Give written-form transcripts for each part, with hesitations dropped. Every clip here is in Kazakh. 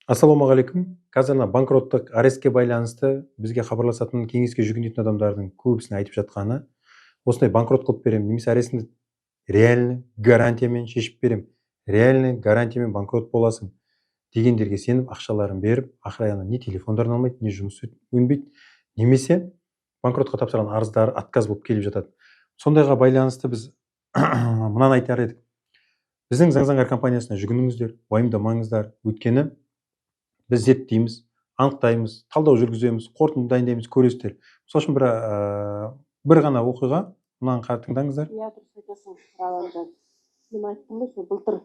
Ассалаумағалейкум. Қазір банкроттық арестке байланысты бізге хабарласатын, кеңеске жүгінетін адамдардың көбісінің айтып жатқаны, осындай банкрот қылып беремін, немесе арестіңді реальный гарантиямен шешіп беремін, реальный гарантиямен банкрот боласың дегендерге сеніп ақшаларын беріп, ақыры не телефондарын алмайды, не жұмыс өнбейді, немесе банкротқа тапсырған арыздар отказ болып келіп жатады. Сондайға байланысты біз мынаны айтар едік. Біздің Заңзаңғар компаниясына жүгініңіздер, уайымдамаңыздар, өйткені біз зерттейміз, анықтаймыз, талдау жүргіземіз, қорытынды дайындаймыз, көресіздер. Мысалы үшін бір ғана оқиға, мынаны тыңдаңыздар. Иә, дұрыс айтасың. Мен айттым ғой, былтыр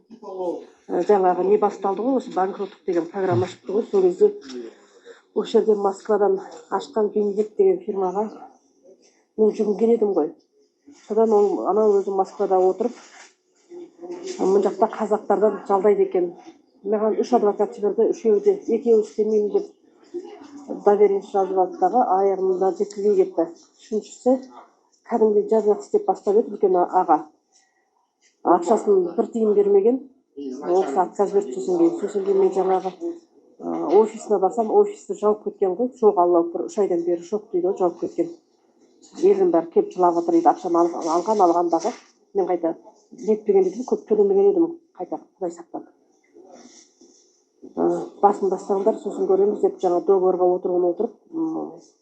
жаңағы не басталды ғой, осы банкроттық деген программа шықты ғой, сол кезде осы жерде Москвадан ашқан Бенедикт деген фирмаға мен жүгінген едім ғой. Содан ол анау өзі Москвада отырып, мына жақта қазақтардан жалдайды екен. Маған 3 адвокат жіберді, екеуі істемеймін деп доверенность жазып алды дағы, аяғымда жеткізбей кетті. Үшіншісі кәдімгідей жазбақ істеп бастап еді үлкен аға. Ақшасын бір тиын бермеген, ол кісі отказ берді сосын кейін мен жаңағы офисіне барсам, офисті жауып кеткен ғой. Жоқ, Алла бір 3 айдан бері жоқ дейді, жауып кеткен. Елдің бәрі келіп жылап отыр дейді, ақшаны алғандағы. Мен қайта жетпеген едім, көп төлемеген едім, қайта Құдай сақтап. Басын бастаңдар, сосын көреміз деп жаңа договорға отырып,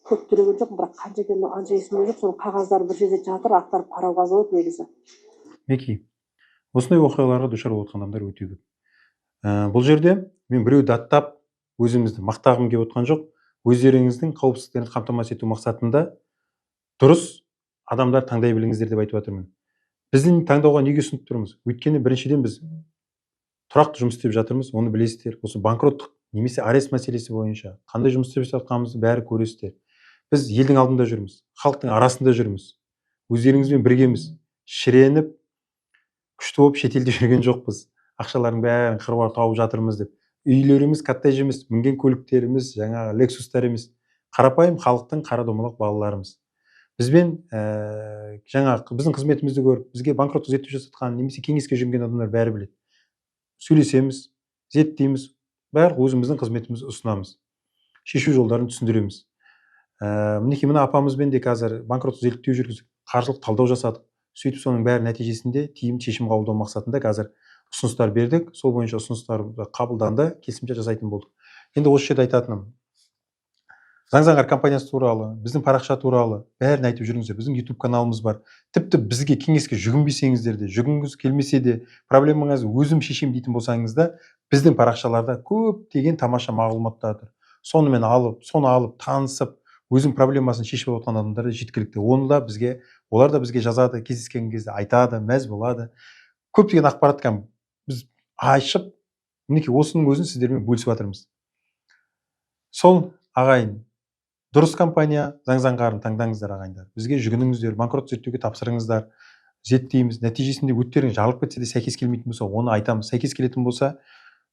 көп төлеген жоқ, бірақ қанша есімде жоқ, соның қағаздары бір жерде жатыр, ақтарып қарауға болады негізі. Мінекей, осындай оқиғаларға душар болып жатқан адамдар өте көп. Бұл жерде мен біреуді аттап, өзімізді мақтағым келіп отқан жоқ, өздеріңіздің қауіпсіздіктерін қамтамасыз ету мақсатында дұрыс адамдар таңдай біліңіздер деп айтып жатырмын. Біздің таңдауға неге ұсынып тұрмыз? Өйткені біріншіден біз тұрақты жұмыс істеп жатырмыз, оны білесіздер. Осы банкроттық немесе арест мәселесі бойынша қандай жұмыс істеп жатқанымызды бәрі көресіздер. Біз елдің алдында жүрміз, халықтың арасында жүрміз, өздеріңізбен біргеміз, шіреніп, күшті болып шетелде жүрген жоқпыз. Ақшалардың бәрін қыруар тауып жатырмыз деп. Үйлеріміз коттедж емес, мінген көліктеріміз жаңағы лексустар емес, қарапайым халықтың қара домалақ балаларымыз. Бізбен біздің қызметімізді көріп, бізге банкроттық зерттеу жасатқан немесе кеңеске жүгінген адамдар бәрі біледі. Сөйлесеміз, зерттейміз, бәрі өзіміздің қызметімізді ұсынамыз, шешу жолдарын түсіндіреміз. Мінекей мына апамызбен де қазір банкроттық зерттеу жүргіздік, қаржылық талдау жасадық. Сөйтіп соның бәрі нәтижесінде тиімді шешім қабылдау мақсатында қазір ұсыныстар бердік, сол бойынша ұсыныстар қабылданды, келісімшарт жасайтын болдық. Енді осы жерде айтатыным, Заңзаңғар компаниясы туралы, біздің парақша туралы бәрін айтып жүріңіздер. Біздің YouTube каналымыз бар. Тіпті бізге кеңеске жүгінбесеңіздер де, жүгінгіңіз келмесе де, проблемаңызды өзім шешем дейтін болсаңыз да, біздің парақшаларда көптеген тамаша мағлұматтар тұр. Соны алып, танысып, өзінің проблемасын шешіп отқан адамдар жеткілікті. Олар да бізге жазады, кездескен кезде айтады, мәз болады. Көптеген ақпаратқа біз ашып, мінекей осының өзін сіздермен бөлісіп жатырмыз. Сол ағайын, дұрыс компания, Заңзаңғарын таңдаңыздар ағайындар. Бізге жүгініңіздер, банкрот зерттеуге тапсырыңыздар, зерттейміз. Нәтижесінде өттеріңіз жарылып кетсе де, сәйкес келмейтін болса, оны айтамыз. Сәйкес келетін болса,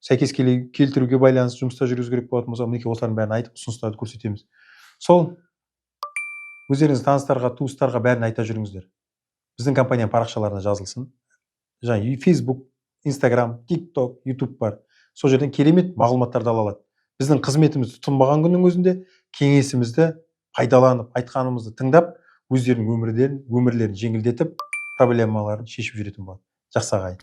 сәйкес келтіруге байланысты жұмыста жүргізу керек болатын болса, мінекей осылардың бәрін айтып, ұсыныстарды көрсетеміз. Сол өздеріңіз таныстарға, туыстарға бәрін айта жүріңіздер. Біздің компанияның парақшаларына жазылсын. Жаңа Facebook, Instagram, TikTok, YouTube бар. Сол жерден керемет мағлұматтарды ала алады. Біздің қызметімізді тұтынбаған күннің өзінде кеңесімізді пайдаланып, айтқанымызды тыңдап, өздерінің өмірлерін жеңілдетіп, проблемаларын шешіп жүретін болады. Жақсы ағайын.